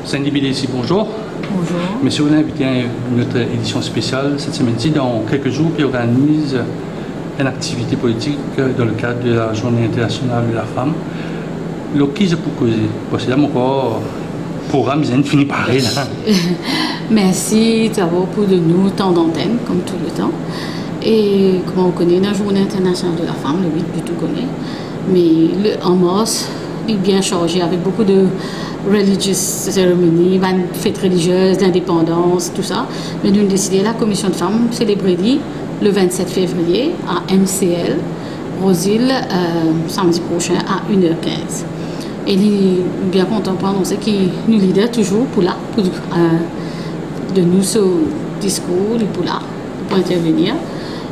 Sandy Bidessi, bonjour. Bonjour. Monsieur, vous invité à notre édition spéciale cette semaine-ci. Dans quelques jours, puis organise une activité politique dans le cadre de la Journée internationale de la femme. Le qui je peux causer? Parce que là, mon corps, programme, ils fini par là. Merci d'abord pour de nous temps d'antenne, comme tout le temps. Et comme on connaît, la Journée internationale de la femme, le 8 du tout connaît. Mais en mars, il est bien chargé avec beaucoup de religious cérémonies, fêtes religieuses, d'indépendance, tout ça. Mais nous avons décidé, la commission de femmes célébrer le 27 février à MCL, Rosil, samedi prochain à 1h15. Et il est bien content pour annoncer qu'il nous leader toujours pour là, de nous ce discours, pour là, pour intervenir.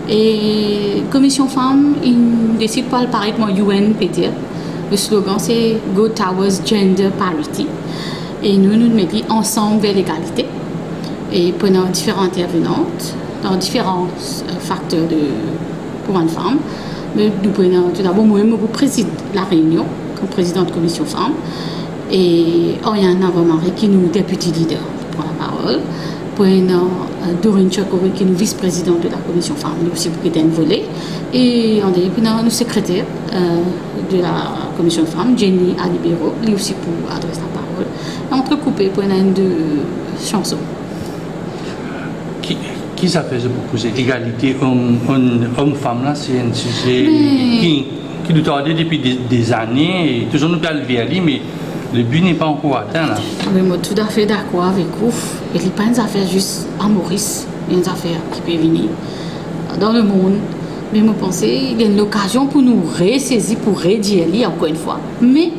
Et commission femmes, il décide pas le pareil que moi, UN peut dire. Le slogan c'est Go Towards Gender Parity. Et nous mettons ensemble vers l'égalité. Et prenons différentes intervenantes dans différents facteurs pour une femme. Nous prenons tout d'abord moi-même pour présider la réunion comme présidente de commission femmes. Et Oriane Navamari qui nous député leader pour la parole. Prenons Dorine Chakori qui est vice-présidente de la commission femmes, nous aussi pour un volet. Et on a nos secrétaires de la commission de femmes, Jenny Alibero, lui aussi pour adresser la parole. Entrecoupé pour une de chansons. Qui ça fait beaucoup égalité homme-femme là, c'est un sujet qui nous tardait depuis des années et toujours nous peut lever à lui, mais le but n'est pas encore atteint là. Mais moi tout à fait d'accord avec vous. Et ce n'est pas une affaire juste à Maurice, il y a une affaire qui peut venir dans le monde. Mais je pense qu'il y a une occasion pour nous ressaisir, pour rédiger encore une fois. Mais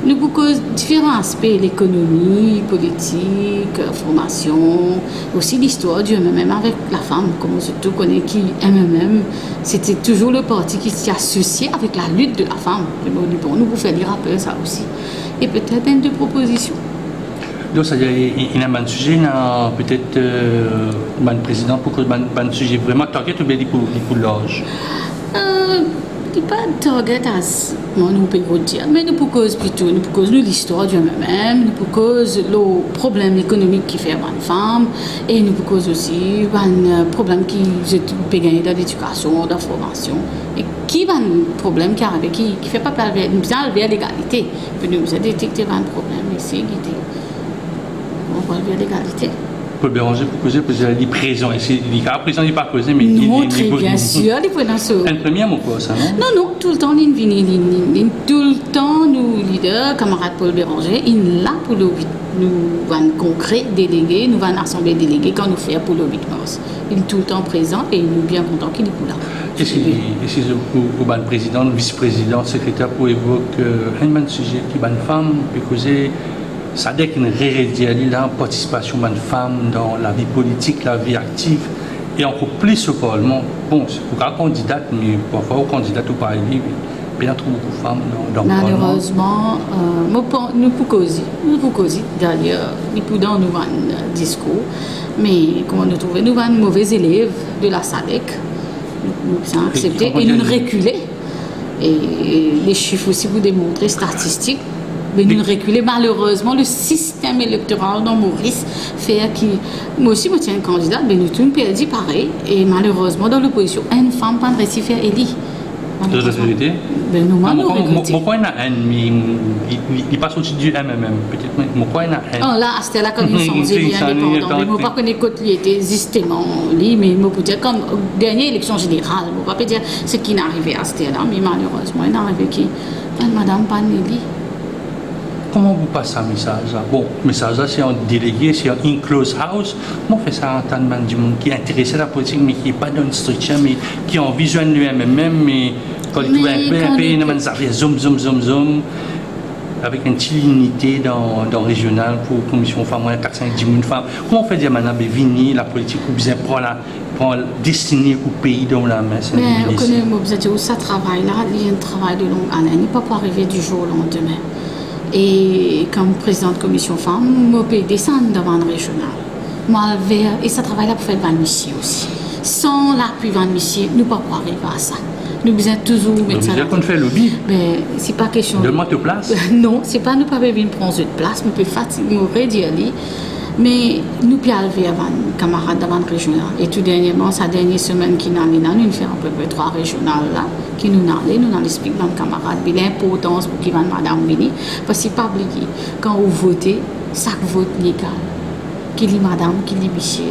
nous avons différents aspects, l'économie, politique, formation, aussi l'histoire du MMM avec la femme, comme on surtout connaît qui MMM, c'était toujours le parti qui s'y associait avec la lutte de la femme. Bon, nous pouvons faire dire rappel ça aussi. Et peut-être une de propositions. Donc, c'est-à-dire, il y a un sujet, peut-être un président pour que un sujet vraiment target ou bien pour l'âge? Il n'y a pas de target à ce moment nous pouvons dire, mais nous pouvons plutôt, nous pouvons l'histoire du MMM, nous pouvons le problème économique qui fait une femme, et nous pouvons aussi un problème qui peut gagner dans l'éducation, dans la formation, et qui va un problème qui arrive, qui ne fait pas parler vers l'égalité. Puis nous avons détecté un problème ici, on va vers l'égalité. Pour Béranger, pour causer, pour dire les présents. Ici, les cas présents, il n'est pas causé, mais non, très bien sûr, les présents sont. Un premier mot quoi, ça, non? Non, tout le temps, tout le temps, nous, leaders, camarades Paul Béranger, il est là pour le 8. Nous allons concret déléguer, nous allons assembler délégués quand nous faisons pour le 8 mars. Il est tout le temps présent et nous sommes bien contents qu'il est pour là. Et si pour le président, le vice-président, le secrétaire, pour évoquer un sujet qui est une femme, puis causer. Ça veut dire qu'il y a une réelle participation de femmes dans la vie politique, la vie active, et encore plus au Parlement. Bon, c'est pour un candidat, mais parfois au candidat ou pas élu, il y a trop beaucoup de femmes dans le Parlement. Malheureusement, nous pouvons causer, d'ailleurs, nous pouvons nous un discours, mais comment nous trouver, nous avons mauvais élèves de la SADC, nous avons accepté et nous reculer. Et les chiffres aussi vous démontrent, statistiques. Mais nous reculer. Malheureusement, le système électoral dans Maurice fait que moi aussi, je tiens un candidat, mais nous tous perdu pareil. Et malheureusement, dans l'opposition, une femme n'a pas réussi à faire élire. De la vérité? Pourquoi il y en a un, mais il passe au-dessus du MMM, peut-être. Pourquoi il y en a un? Oh là, c'était là comme ils sont indépendants. Mais je ne sais pas connaître qu'il était justement lui, mais je peux dire comme dernière élection générale. Je ne peux pas dire ce qui n'est arrivé à ce là, mais malheureusement, il est arrivé qui Madame Panelli. Comment vous passez un message là? Bon, le message là, c'est un délégué, c'est un in-close house. Comment on fait ça en tant que du monde qui est intéressé à la politique, mais qui n'est pas dans une structure, mais qui a en vision de lui-même, mais quand il trouve un peu, il zoom, avec une petite unité dans le régional pour la commission femmes, 4-5-10 000 femmes. Comment on fait dire maintenant, venir la politique, ou bien prendre la destinée au pays dans la main? Mais on connaît, ça travail là, il y a un travail de longue année, il ne peut pas arriver du jour au lendemain. Et comme président de commission femmes, je peux descendre devant le régional. Et ça travaille là pour faire le mission aussi. Sans l'appui de mission, nous ne pouvons pas arriver à ça. nous besoin toujours mettre ça. Qu'on fait lobby. Mais c'est pas question. Donne-moi ta place. Non, c'est pas nous pas venir prendre de place, nous peut fatiguer, nous redire ali. Mais nous peut aller avant camarades avant régional. Et tout dernièrement, sa dernière semaine qui n'a là, nous fait à peu près 3 régionales là, qui nous allons expliquer dans camarades l'importance pour qui va madame venir. Parce que pas oublier, quand vous votez, chaque vote légal, qui dit madame, qui dit monsieur,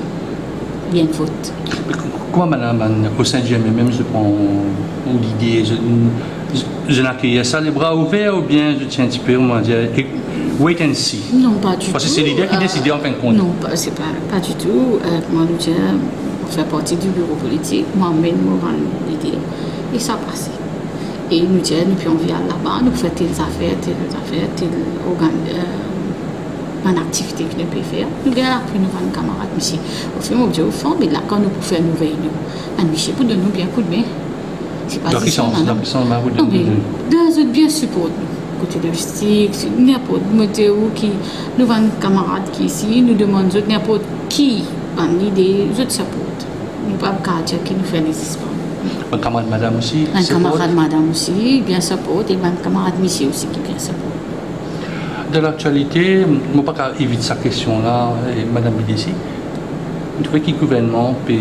il y a une vote. Quoi, madame, au sein du MMM, je prends l'idée, je n'accueille ça les bras ouverts ou bien je tiens un petit peu, on va dire, wait and see. Non, pas du tout. Parce que c'est l'idée qui décide en fin de compte. Non, c'est pas du tout. Moi, nous disons, on fait partie du bureau politique, moi-même, moi, l'idée, et ça passe. Et nous disons, nous puis on vient là-bas, nous faisons telles affaires, telle une activité que nous pouvons faire. Nous venons après nous voir nos camarades, monsieur. Au fait, on dit au fond, mais là, quand nous pouvons faire une réunion, monsieur, pour donner nous bien coup de main. C'est pas donc, ils sont non, mais deux autres bien supportent nous. Côté logistique, n'importe météo qui, nous avons des camarades qui ici, nous demandons n'importe qui a une idée, je supporte. Nous pas cadre qui nous fait les espoirs. Un camarade madame aussi. Un camarade madame aussi, bien supporte, et un camarade monsieur aussi qui bien supporte. De l'actualité, je ne peux pas éviter cette question-là, madame Bidessi. Vous trouvez que le gouvernement peut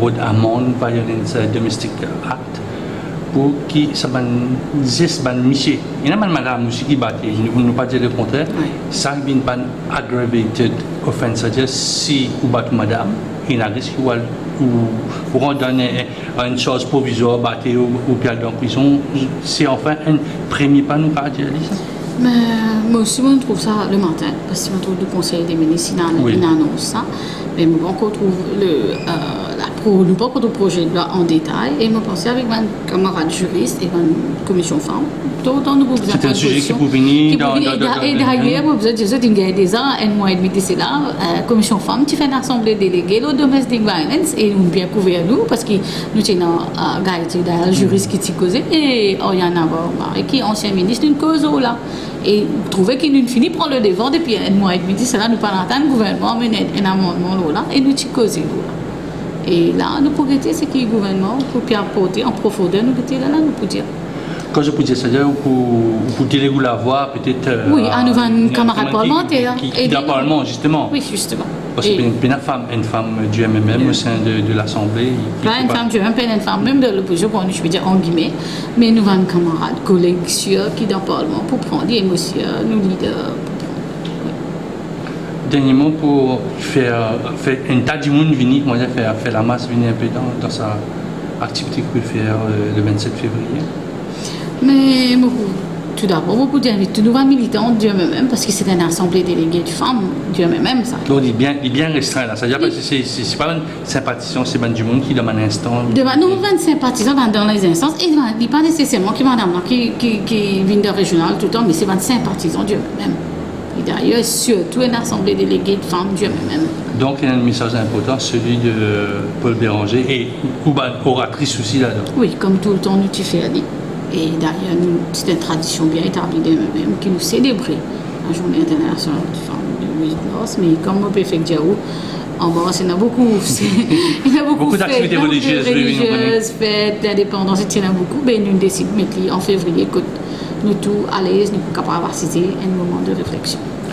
rendre amende Violence Domestic Act pour qui ça va juste monsieur. Il y a madame aussi qui bat, nous ne pas dire le contraire. Ça vient pas aggravated offense, c'est-à-dire si vous battez madame, il y a un risque ou on donne une chose provisoire, battre ou bien en prison, c'est enfin un premier pas nous pas dire ça. Mais moi aussi, je trouve ça le matin, parce que je trouve le conseil des ministres, il annonce ça. Mais je trouve le projet de loi en détail et je pense avec mes camarades juristes et ma commission femmes. C'est un sujet qui peut venir dans et d'ailleurs, vous avez dit des ans, un mois et demi d'ici là, commission femmes, tu fais une assemblée déléguée, le domestic violence, et nous bien couvert nous, parce que nous avons un juriste qui t'y causé, et il y en a qui est ancien ministre d'une cause là. Et vous trouvez qu'il nous finit prendre le devant depuis un mois et demi d'ici là, nous parlons le gouvernement, mais un amendement là, et nous t'y causé là. Et là, nous pourrions dire ce que le gouvernement peut apporter en profondeur, nous peut là, nous pouvons dire. Quand je peux dire, c'est-à-dire pour déléguer la voix, peut-être. Oui, à nous un camarade parlementaire. Qui dans le Parlement, justement. Oui, justement. Parce que une femme du MMM au sein de l'Assemblée. Pas une femme du MMM, une femme même de l'opposition, je veux dire en guillemets, mais nous avons un camarade, collègue sûr qui dans le Parlement pour prendre les émotions, nous leaders. Dernièrement, pour faire un tas de monde venir, comment dire, faire la masse venir un peu dans sa activité qu'il peut faire le 27 février. Mais tout d'abord, beaucoup d'invités, nous avons militants du MMM parce que c'est une assemblée déléguée de femmes du MMM. Ça. Donc il est bien restreint là. C'est-à-dire que c'est pas une sympathisant, c'est du monde qui dans un instant. Nous avons sympathisants dans les instances et il n'est pas nécessairement qui vient de régional tout le temps, mais c'est un sympathisant du MMM. Et d'ailleurs, surtout une assemblée déléguée de femmes du MMM. Donc il y a un message important, celui de Paul Béranger et oratrice aussi là-dedans. Oui, comme tout le temps, nous tu fais aller. Et d'ailleurs, c'est une tradition bien établie de nous-mêmes qui nous célébrait la journée internationale des femmes de 8 mars. Mais comme on peut faire dire, en bas, il y en a beaucoup. Il y a beaucoup d'activités religieuses, fêtes, l'indépendance, il y en a beaucoup. Mais nous décidons de mettre en février que nous tous à l'aise, nous sommes capables d'assister à un moment de réflexion.